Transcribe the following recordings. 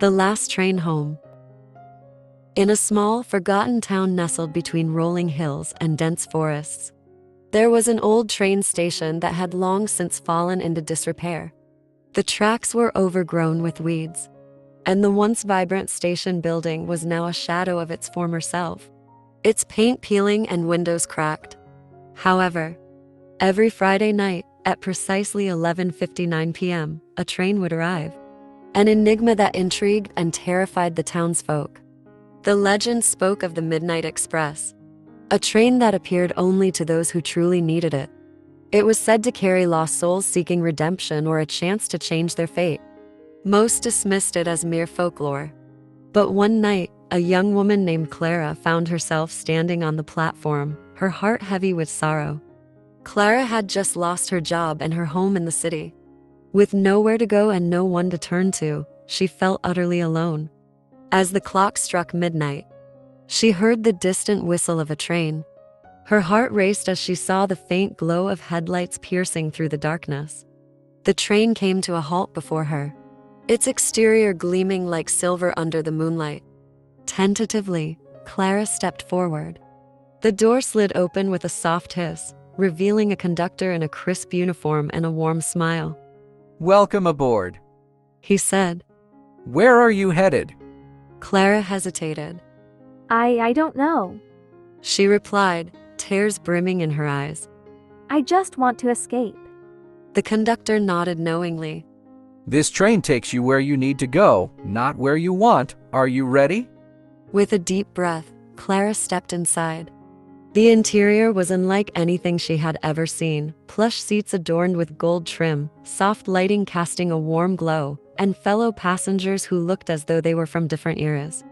The last train home. In a small, forgotten town nestled between rolling hills and dense forests, there was an old train station that had long since fallen into disrepair. The tracks were overgrown with weeds, and the once vibrant station building was now a shadow of its former self, its paint peeling and windows cracked. However, every Friday night, at precisely 11:59 p.m., a train would arrive, an enigma that intrigued and terrified the townsfolk. The legend spoke of the Midnight Express, a train that appeared only to those who truly needed it. It was said to carry lost souls seeking redemption or a chance to change their fate. Most dismissed it as mere folklore. But one night, a young woman named Clara found herself standing on the platform, her heart heavy with sorrow. Clara had just lost her job and her home in the city. With nowhere to go and no one to turn to, she felt utterly alone. As the clock struck midnight, she heard the distant whistle of a train. Her heart raced as she saw the faint glow of headlights piercing through the darkness. The train came to a halt before her, its exterior gleaming like silver under the moonlight. Tentatively, Clara stepped forward. The door slid open with a soft hiss, revealing a conductor in a crisp uniform and a warm smile. "Welcome aboard," he said. "Where are you headed?" Clara hesitated. I don't know. She replied, tears brimming in her eyes. I just want to escape. The conductor nodded knowingly. "This train takes you where you need to go, not where you want. Are you ready?" With a deep breath, Clara stepped inside. The interior was unlike anything she had ever seen. Plush seats adorned with gold trim, soft lighting casting a warm glow, and fellow passengers who looked as though they were from different eras.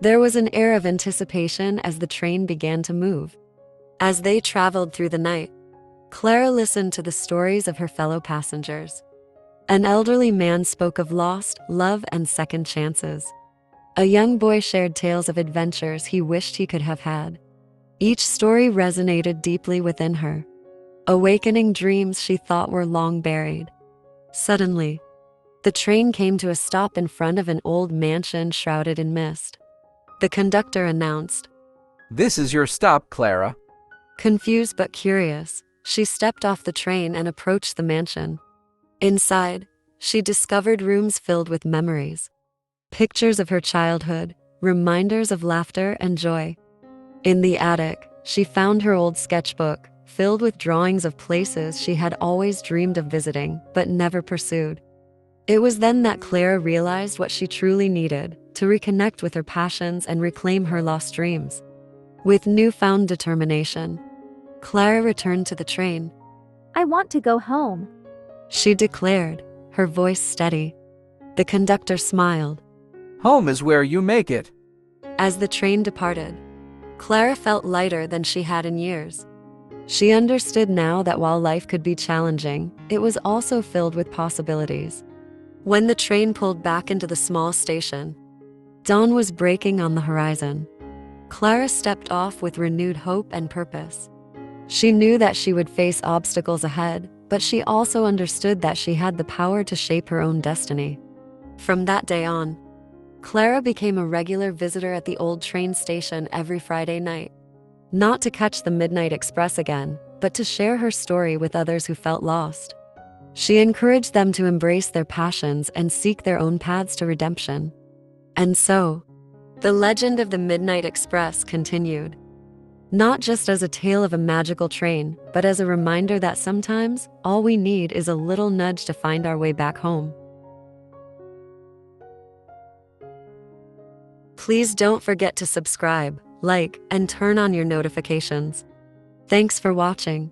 There was an air of anticipation as the train began to move. As they traveled through the night, Clara listened to the stories of her fellow passengers. An elderly man spoke of lost, love, and second chances. A young boy shared tales of adventures he wished he could have had. Each story resonated deeply within her, awakening dreams she thought were long buried. Suddenly, the train came to a stop in front of an old mansion shrouded in mist. The conductor announced, "This is your stop, Clara." Confused but curious, she stepped off the train and approached the mansion. Inside, she discovered rooms filled with memories, pictures of her childhood, reminders of laughter and joy. In the attic, she found her old sketchbook, filled with drawings of places she had always dreamed of visiting, but never pursued. It was then that Clara realized what she truly needed, to reconnect with her passions and reclaim her lost dreams. With newfound determination, Clara returned to the train. I want to go home. She declared, her voice steady. The conductor smiled. "Home is where you make it." As the train departed, Clara felt lighter than she had in years. She understood now that while life could be challenging, it was also filled with possibilities. When the train pulled back into the small station, dawn was breaking on the horizon. Clara stepped off with renewed hope and purpose. She knew that she would face obstacles ahead, but she also understood that she had the power to shape her own destiny. From that day on, Clara became a regular visitor at the old train station every Friday night. Not to catch the Midnight Express again, but to share her story with others who felt lost. She encouraged them to embrace their passions and seek their own paths to redemption. And so, the legend of the Midnight Express continued. Not just as a tale of a magical train, but as a reminder that sometimes, all we need is a little nudge to find our way back home. Please don't forget to subscribe, like, and turn on your notifications. Thanks for watching.